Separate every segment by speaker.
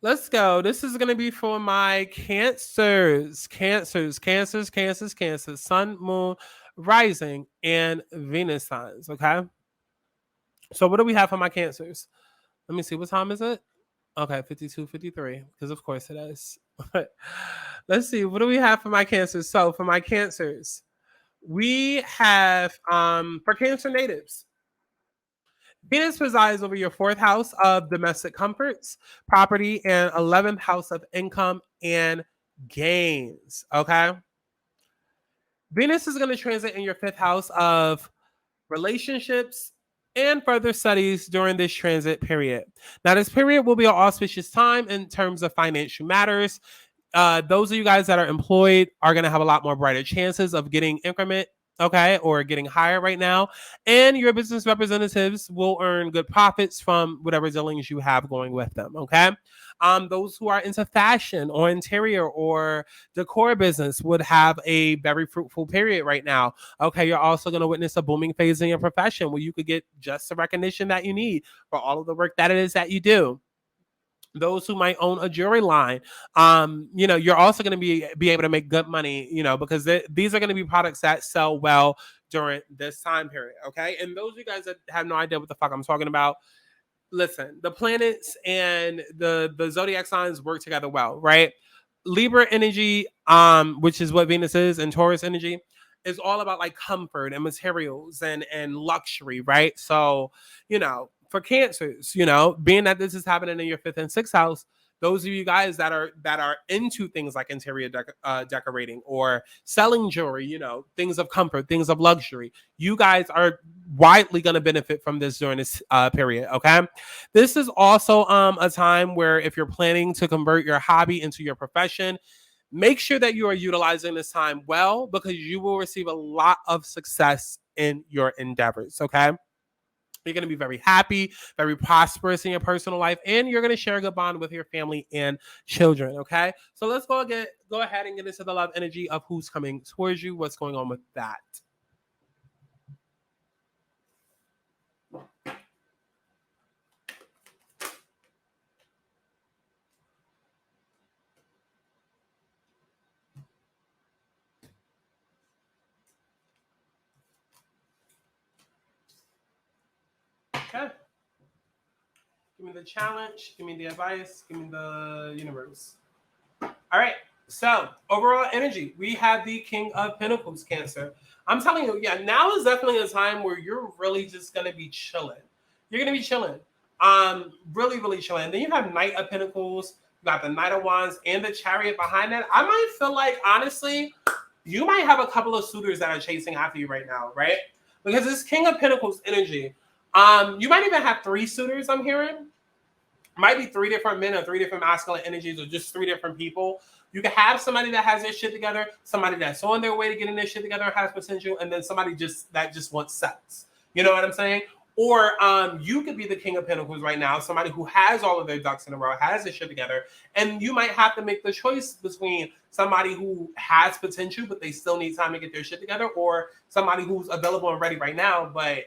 Speaker 1: let's go. This is going to be for my cancers. Cancers. Sun, moon, rising, and Venus signs. Okay. So what do we have for my cancers? Let me see. What time is it? Okay, 52:53. Because of course it is. Let's see. What do we have for my cancers? So for my cancers, we have for Cancer natives. Venus resides over your fourth house of domestic comforts, property, and 11th house of income and gains. Okay. Venus is going to transit in your fifth house of relationships and further studies during this transit period. Now, this period will be an auspicious time in terms of financial matters. Those of you guys that are employed are going to have a lot more brighter chances of getting increment, okay, or getting higher right now. And your business representatives will earn good profits from whatever dealings you have going with them, okay? Those who are into fashion or interior or decor business would have a very fruitful period right now. Okay, you're also going to witness a booming phase in your profession where you could get just the recognition that you need for all of the work that it is that you do. Those who might own a jewelry line, you're also going to be able to make good money, because these are going to be products that sell well during this time period. Okay, and those of you guys that have no idea what the fuck I'm talking about, listen, the planets and the zodiac signs work together well, right? Libra energy, which is what Venus is, and Taurus energy is all about like comfort and materials and luxury, right? So, for cancers, being that this is happening in your fifth and sixth house, those of you guys that are into things like interior decorating or selling jewelry, things of comfort, things of luxury, you guys are widely going to benefit from this during this period. Okay, this is also a time where if you're planning to convert your hobby into your profession, make sure that you are utilizing this time well, because you will receive a lot of success in your endeavors. Okay, you're going to be very happy, very prosperous in your personal life, and you're going to share a good bond with your family and children. Okay, so let's go ahead and get into the love energy of who's coming towards you. What's going on with that? Okay, give me the challenge, give me the advice, give me the universe. All right. So overall energy, we have the King of Pentacles, Cancer. I'm telling you, yeah, now is definitely a time where you're really just gonna be chilling. You're gonna be chilling. Really, really chilling. Then you have Knight of Pentacles, you got the Knight of Wands, and the Chariot behind that. I might feel like, honestly, you might have a couple of suitors that are chasing after you right now, right? Because this King of Pentacles energy, you might even have three suitors. I'm hearing might be three different men or three different masculine energies, or just three different people. You can have somebody that has their shit together, somebody that's on their way to getting their shit together and has potential, and then somebody just wants sex. You know what I'm saying? Or you could be the King of Pentacles right now, somebody who has all of their ducks in a row, has their shit together, and you might have to make the choice between somebody who has potential but they still need time to get their shit together, or somebody who's available and ready right now but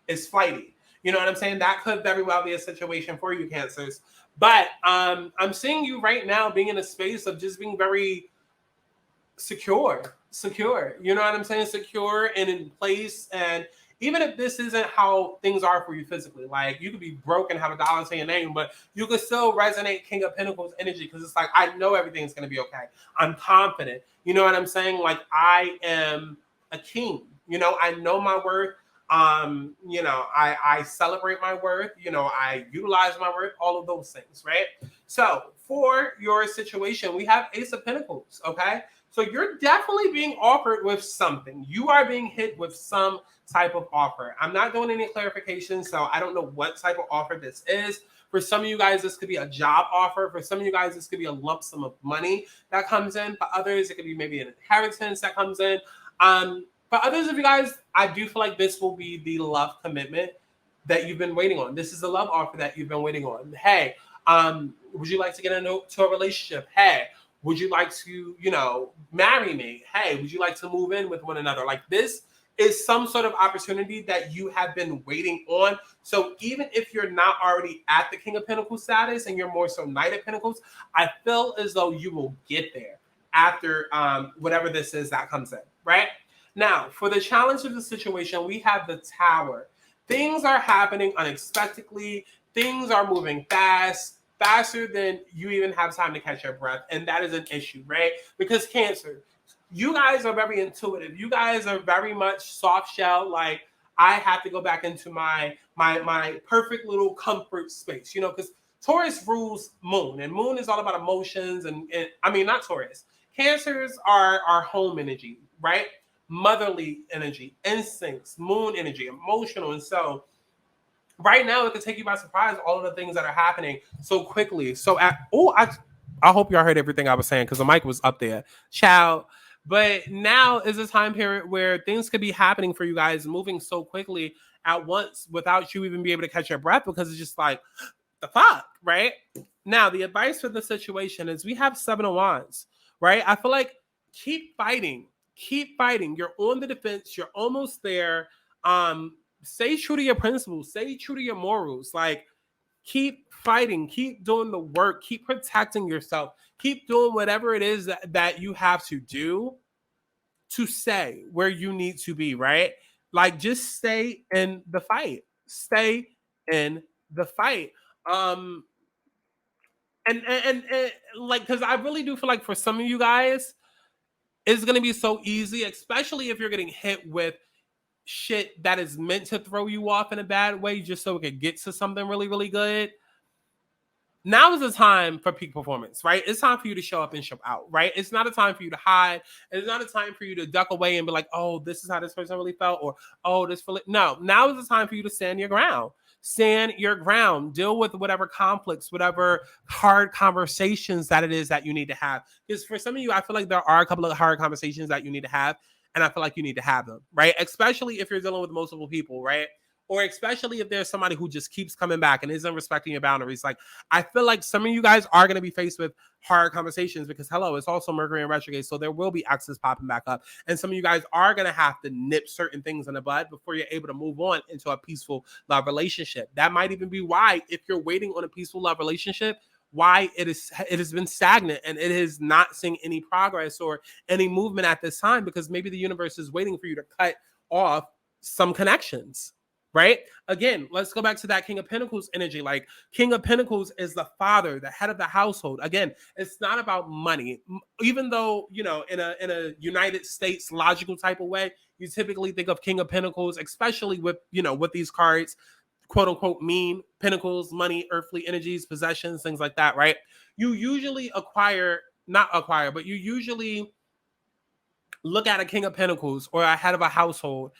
Speaker 1: is flighty. You know what I'm saying? That could very well be a situation for you, Cancers. But I'm seeing you right now being in a space of just being very secure. You know what I'm saying? Secure and in place. And even if this isn't how things are for you physically, like you could be broke and have a dollar to your name, but you could still resonate King of Pentacles energy, because it's like, I know everything's going to be okay. I'm confident. You know what I'm saying? Like, I am a king. I know my worth. I celebrate my worth, I utilize my worth, all of those things, right? So for your situation, we have Ace of Pentacles, okay? So you're definitely being offered with something. You are being hit with some type of offer. I'm not doing any clarification, so I don't know what type of offer this is. For some of you guys, this could be a job offer. For some of you guys, this could be a lump sum of money that comes in. For others, it could be maybe an inheritance that comes in. For others of you guys, I do feel like this will be the love commitment that you've been waiting on. This is the love offer that you've been waiting on. Hey, would you like to get into a relationship? Hey, would you like to, marry me? Hey, would you like to move in with one another? Like, this is some sort of opportunity that you have been waiting on. So even if you're not already at the King of Pentacles status and you're more so Knight of Pentacles, I feel as though you will get there after whatever this is that comes in, right? Now, for the challenge of the situation, we have the Tower. Things are happening unexpectedly. Things are moving fast, faster than you even have time to catch your breath. And that is an issue, right? Because Cancer, you guys are very intuitive. You guys are very much soft shell. Like, I have to go back into my perfect little comfort space, you know, because Taurus rules Moon, and Moon is all about emotions. And I mean, not Taurus. Cancers are home energy, right? Motherly energy, instincts, Moon energy, emotional. And so right now it could take you by surprise, all of the things that are happening so quickly. So I hope y'all heard everything I was saying because the mic was up there. Ciao. But now is a time period where things could be happening for you guys, moving so quickly at once without you even be able to catch your breath, because it's just like, the fuck, right? Now, the advice for the situation is we have 7 of Wands, right? I feel like keep fighting. Keep fighting. You're on the defense. You're almost there. Stay true to your principles. Stay true to your morals. Like, keep fighting. Keep doing the work. Keep protecting yourself. Keep doing whatever it is that you have to do to stay where you need to be, right? Like, just stay in the fight. Stay in the fight. Um, and like, because I really do feel like for some of you guys, it's gonna be so easy, especially if you're getting hit with shit that is meant to throw you off in a bad way, just so it can get to something really, really good. Now is the time for peak performance, right? It's time for you to show up and show out, right? It's not a time for you to hide. It's not a time for you to duck away and be like, oh, this is how this person really felt, or oh, this really. No, now is the time for you to stand your ground. Stand your ground. Deal with whatever conflicts, whatever hard conversations that it is that you need to have. Because for some of you, I feel like there are a couple of hard conversations that you need to have, and I feel like you need to have them, right? Especially if you're dealing with multiple people, right? Or especially if there's somebody who just keeps coming back and isn't respecting your boundaries. Like, I feel like some of you guys are going to be faced with hard conversations because, hello, it's also Mercury in retrograde. So there will be axes popping back up. And some of you guys are going to have to nip certain things in the bud before you're able to move on into a peaceful love relationship. That might even be why, if you're waiting on a peaceful love relationship, why it has been stagnant and it is not seeing any progress or any movement at this time, because maybe the universe is waiting for you to cut off some connections. Right? Again, let's go back to that King of Pentacles energy. Like, King of Pentacles is the father, the head of the household. Again, it's not about money. Even though, you know, in a United States logical type of way, you typically think of King of Pentacles, especially with, you know, with these cards, quote unquote, mean pentacles, money, earthly energies, possessions, things like that, right? You usually but you usually look at a King of Pentacles or a head of a household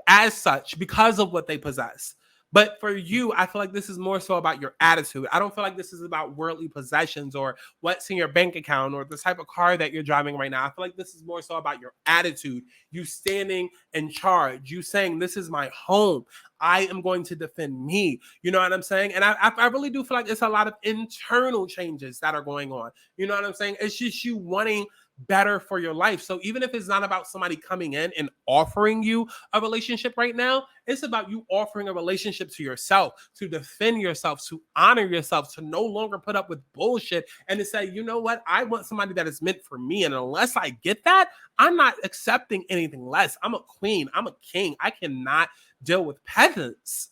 Speaker 1: as such because of what they possess. But for you, I feel like this is more so about your attitude. I don't feel like this is about worldly possessions or what's in your bank account or the type of car that you're driving right now. I feel like this is more so about your attitude. You standing in charge. You saying, this is my home. I am going to defend me. You know what I'm saying? And I really do feel like it's a lot of internal changes that are going on. You know what I'm saying? It's just you wanting better for your life. So even if it's not about somebody coming in and offering you a relationship right now, it's about you offering a relationship to yourself, to defend yourself, to honor yourself, to no longer put up with bullshit, and to say, you know what, I want somebody that is meant for me, and unless I get that, I'm not accepting anything less. I'm a queen, I'm a king. I cannot deal with peasants.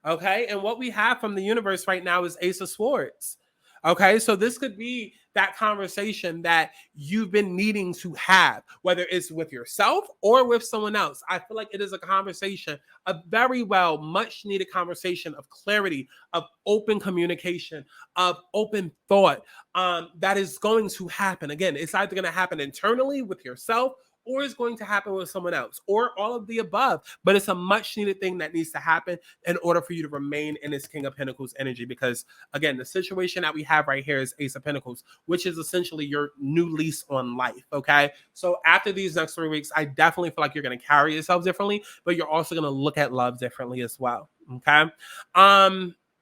Speaker 1: Okay, and what we have from the universe right now is Ace of Swords. Okay, so this could be that conversation that you've been needing to have, whether it's with yourself or with someone else. I feel like it is a conversation, a very well, much needed conversation of clarity, of open communication, of open thought that is going to happen. Again, it's either going to happen internally with yourself, or it's going to happen with someone else, or all of the above. But it's a much needed thing that needs to happen in order for you to remain in this King of Pentacles energy. Because again, the situation that we have right here is Ace of Pentacles, which is essentially your new lease on life. Okay. So after these next 3 weeks, I definitely feel like you're going to carry yourself differently, but you're also going to look at love differently as well. Okay.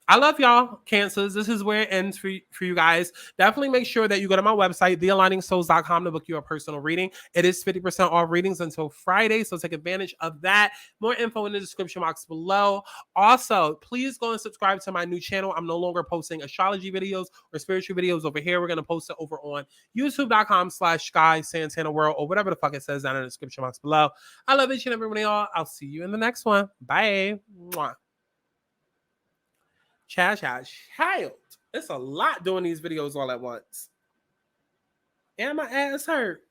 Speaker 1: I love y'all, Cancers. This is where it ends for you guys. Definitely make sure that you go to my website, thealigningsouls.com, to book your personal reading. It is 50% off readings until Friday, so take advantage of that. More info in the description box below. Also, please go and subscribe to my new channel. I'm no longer posting astrology videos or spiritual videos over here. We're going to post it over on youtube.com/Sky Santana World, or whatever the fuck it says down in the description box below. I love each and every one of y'all. I'll see you in the next one. Bye. Mwah. Child. It's a lot doing these videos all at once. And my ass hurt.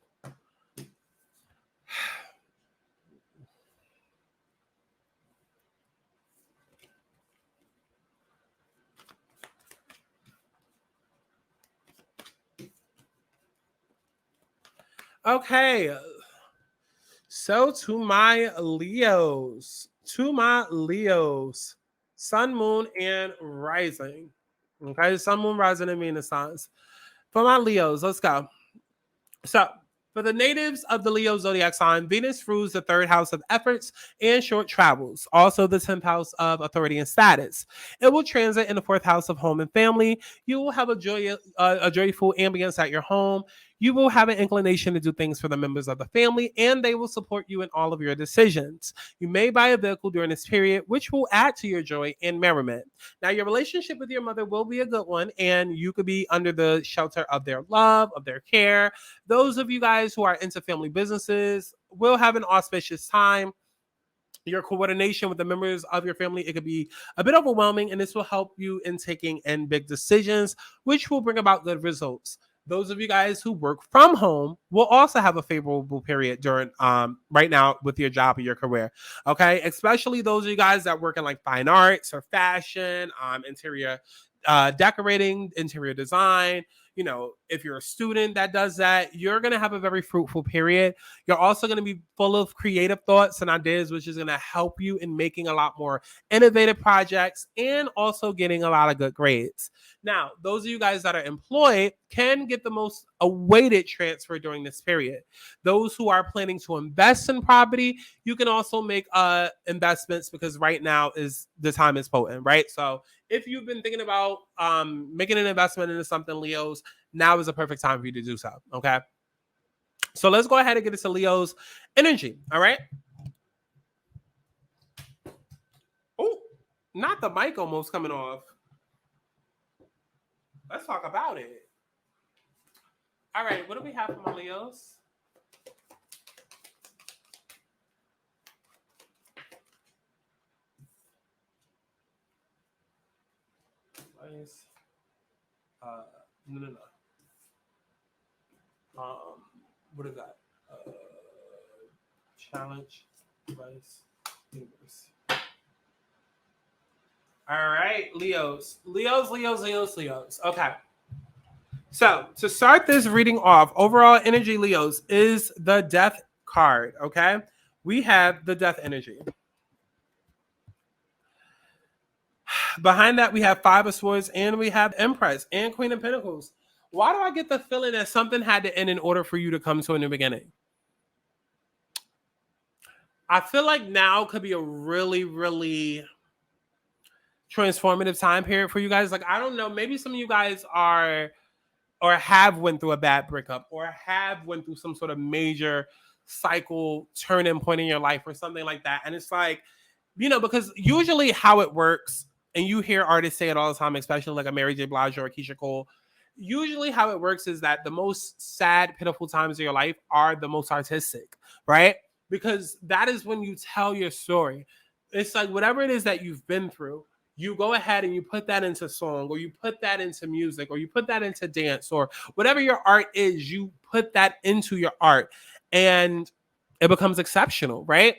Speaker 1: Okay. So to my Leos. Sun, moon, and rising. Okay, sun, moon, rising, and Venus signs. For my Leos, let's go. So, for the natives of the Leo zodiac sign, Venus rules the third house of efforts and short travels, also the 10th house of authority and status. It will transit in the fourth house of home and family. You will have a joyful ambience at your home. You will have an inclination to do things for the members of the family, and they will support you in all of your decisions. You may buy a vehicle during this period, which will add to your joy and merriment. Now, your relationship with your mother will be a good one, and you could be under the shelter of their love, of their care. Those of you guys who are into family businesses will have an auspicious time. Your coordination with the members of your family, it could be a bit overwhelming, and this will help you in taking in big decisions, which will bring about good results. Those of you guys who work from home will also have a favorable period during right now with your job or your career. Okay, especially those of you guys that work in like fine arts or fashion, interior decorating, interior design. You know, if you're a student that does that, you're going to have a very fruitful period. You're also going to be full of creative thoughts and ideas, which is going to help you in making a lot more innovative projects and also getting a lot of good grades. Now, those of you guys that are employed can get the most awaited transfer during this period. Those who are planning to invest in property, you can also make investments, because right now is the time is potent, right? So if you've been thinking about making an investment into something, Leos, now is the perfect time for you to do so. Okay. So let's go ahead and get into Leo's energy. All right. Oh, not the mic almost coming off. Let's talk about it. All right. What do we have for my Leos? Nice. No. What is that? Challenge, device, universe. All right, Leos. Okay. So to start this reading off, overall energy, Leos, is the Death card. Okay. We have the Death energy. Behind that, we have Five of Swords, and we have Empress and Queen of Pentacles. Why do I get the feeling that something had to end in order for you to come to a new beginning? I feel like now could be a really, really transformative time period for you guys. Like, I don't know, maybe some of you guys are or have went through a bad breakup or have went through some sort of major cycle turning point in your life or something like that. And it's like, you know, because usually how it works, and you hear artists say it all the time, especially like a Mary J. Blige or a Keisha Cole, usually how it works is that the most sad, pitiful times of your life are the most artistic, right? Because that is when you tell your story. It's like whatever it is that you've been through, you go ahead and you put that into song, or you put that into music, or you put that into dance, or whatever your art is, you put that into your art and it becomes exceptional, right?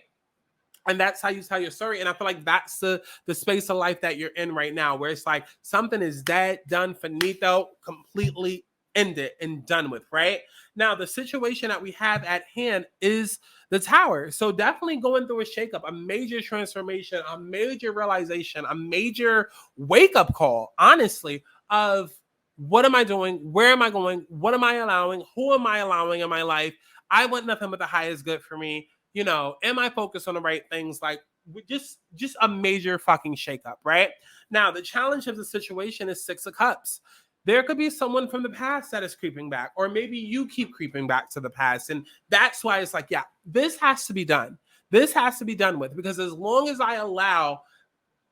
Speaker 1: And that's how you tell your story. And I feel like that's the space of life that you're in right now, where it's like something is dead, done, finito, completely ended and done with, right? Now, the situation that we have at hand is the Tower. So definitely going through a shakeup, a major transformation, a major realization, a major wake-up call, honestly, of what am I doing? Where am I going? What am I allowing? Who am I allowing in my life? I want nothing but the highest good for me. You know, am I focused on the right things? Like, just a major fucking shakeup, right? Now, the challenge of the situation is Six of Cups. There could be someone from the past that is creeping back, or maybe you keep creeping back to the past. And that's why it's like, yeah, this has to be done. This has to be done with, because as long as I allow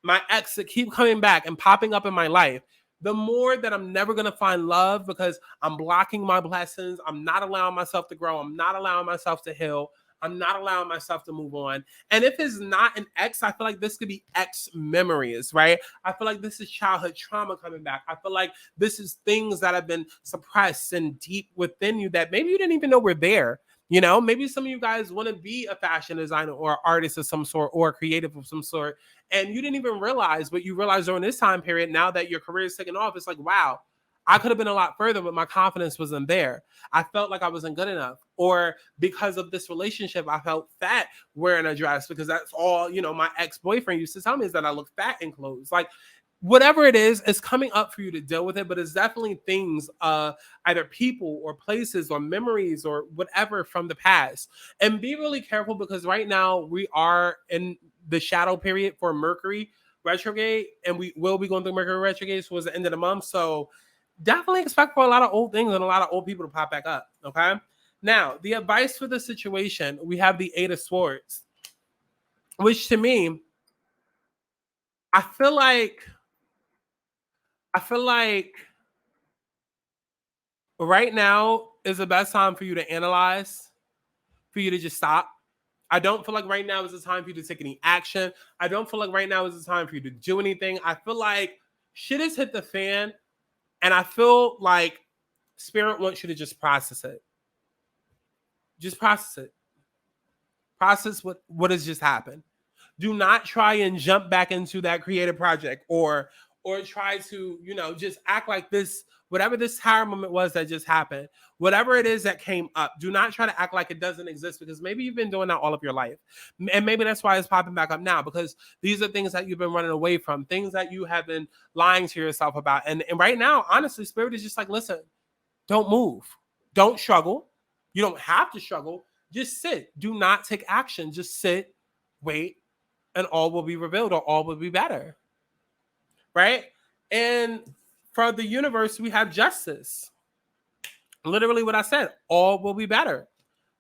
Speaker 1: my ex to keep coming back and popping up in my life, the more that I'm never going to find love, because I'm blocking my blessings. I'm not allowing myself to grow. I'm not allowing myself to heal. I'm not allowing myself to move on. And if it's not an ex, I feel like this could be ex memories, right? I feel like this is childhood trauma coming back. I feel like this is things that have been suppressed and deep within you that maybe you didn't even know were there. You know, maybe some of you guys want to be a fashion designer or artist of some sort, or creative of some sort, and you didn't even realize, but you realize during this time period, now that your career is taking off, it's like, wow, I could have been a lot further, but my confidence wasn't there. I felt like I wasn't good enough. Or because of this relationship, I felt fat wearing a dress, because that's all, you know, my ex-boyfriend used to tell me, is that I look fat in clothes. Like, whatever it is, it's coming up for you to deal with it, but it's definitely things, either people or places or memories or whatever from the past. And be really careful, because right now we are in the shadow period for Mercury retrograde, and we will be going through Mercury retrograde towards the end of the month. So definitely expect for a lot of old things and a lot of old people to pop back up. Okay. Now, the advice for the situation, we have the Eight of Swords, which to me, I feel like I feel like right now is the best time for you to analyze, for you to just stop. I don't feel like right now is the time for you to take any action. I don't feel like right now is the time for you to do anything. I feel like shit has hit the fan, and I feel like Spirit wants you to just process it. Just process it. Process what has just happened. Do not try and jump back into that creative project, or try to, you know, just act like this, whatever this tower moment was that just happened, whatever it is that came up, do not try to act like it doesn't exist, because maybe you've been doing that all of your life. And maybe that's why it's popping back up now, because these are things that you've been running away from, things that you have been lying to yourself about. And right now, honestly, Spirit is just like, listen, don't move. Don't struggle. You don't have to struggle. Just sit. Do not take action. Just sit, wait, and all will be revealed, or all will be better. Right? And for the universe, we have justice. Literally what I said, all will be better.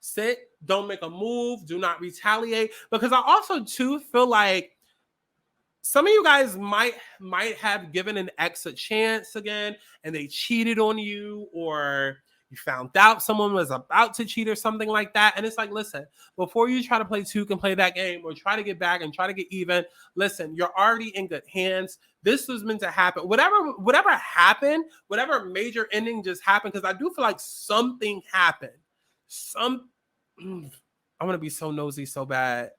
Speaker 1: Sit, don't make a move, do not retaliate. Because I also too feel like some of you guys might have given an ex a chance again, and they cheated on you, or you found out someone was about to cheat or something like that. And it's like, listen, before you try to play two can play that game, or try to get back and try to get even, listen, you're already in good hands. This was meant to happen. Whatever happened, whatever major ending just happened, because I do feel like something happened. I want to be so nosy so bad.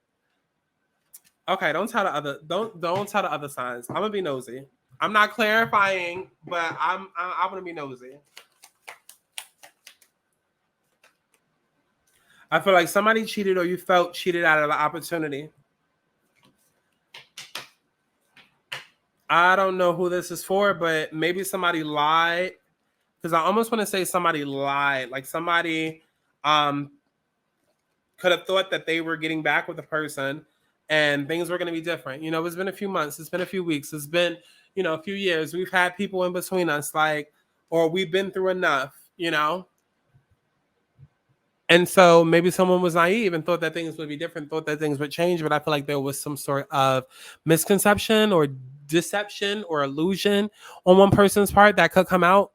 Speaker 1: Okay, don't tell the other signs. I'm gonna be nosy. I'm not clarifying, but I'm gonna be nosy. I feel like somebody cheated, or you felt cheated out of the opportunity. I don't know who this is for, but maybe somebody lied. Because I almost want to say somebody lied. Like somebody could have thought that they were getting back with the person and things were going to be different. You know, it's been a few months. It's been a few weeks. It's been, you know, a few years. We've had people in between us, like, or we've been through enough, you know? And so maybe someone was naive and thought that things would be different, thought that things would change. But I feel like there was some sort of misconception or deception or illusion on one person's part that could come out.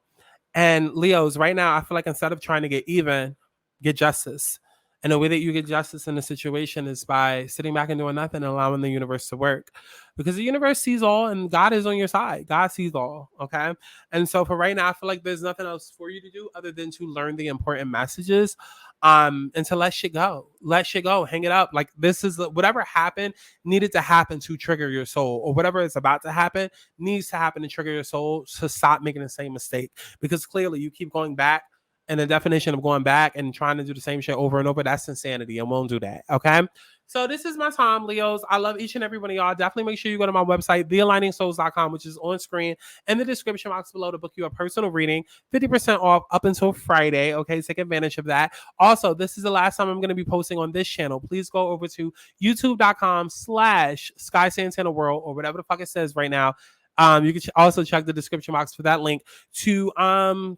Speaker 1: And Leos, right now, I feel like instead of trying to get even, get justice. And the way that you get justice in a situation is by sitting back and doing nothing and allowing the universe to work. Because the universe sees all and God is on your side. God sees all. Okay. And so for right now, I feel like there's nothing else for you to do other than to learn the important messages. And to let shit go. Let shit go. Hang it up. Like this is whatever happened needed to happen to trigger your soul, or whatever is about to happen needs to happen to trigger your soul to stop making the same mistake. Because clearly you keep going back. And the definition of going back and trying to do the same shit over and over, that's insanity, and won't do that. Okay. So this is my time, Leos. I love each and every one of y'all. Definitely make sure you go to my website, thealigningsouls.com, which is on screen in the description box below to book you a personal reading. 50% off up until Friday. Okay, take advantage of that. Also, this is the last time I'm going to be posting on this channel. Please go over to youtube.com/Sky Santana World, or whatever the fuck it says right now. You can also check the description box for that link to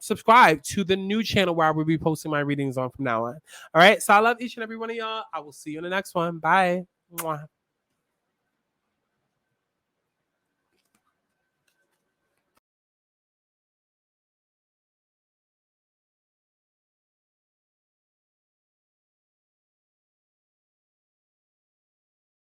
Speaker 1: subscribe to the new channel where I will be posting my readings on from now on. All right. So I love each and every one of y'all. I will see you in the next one. Bye. Mwah.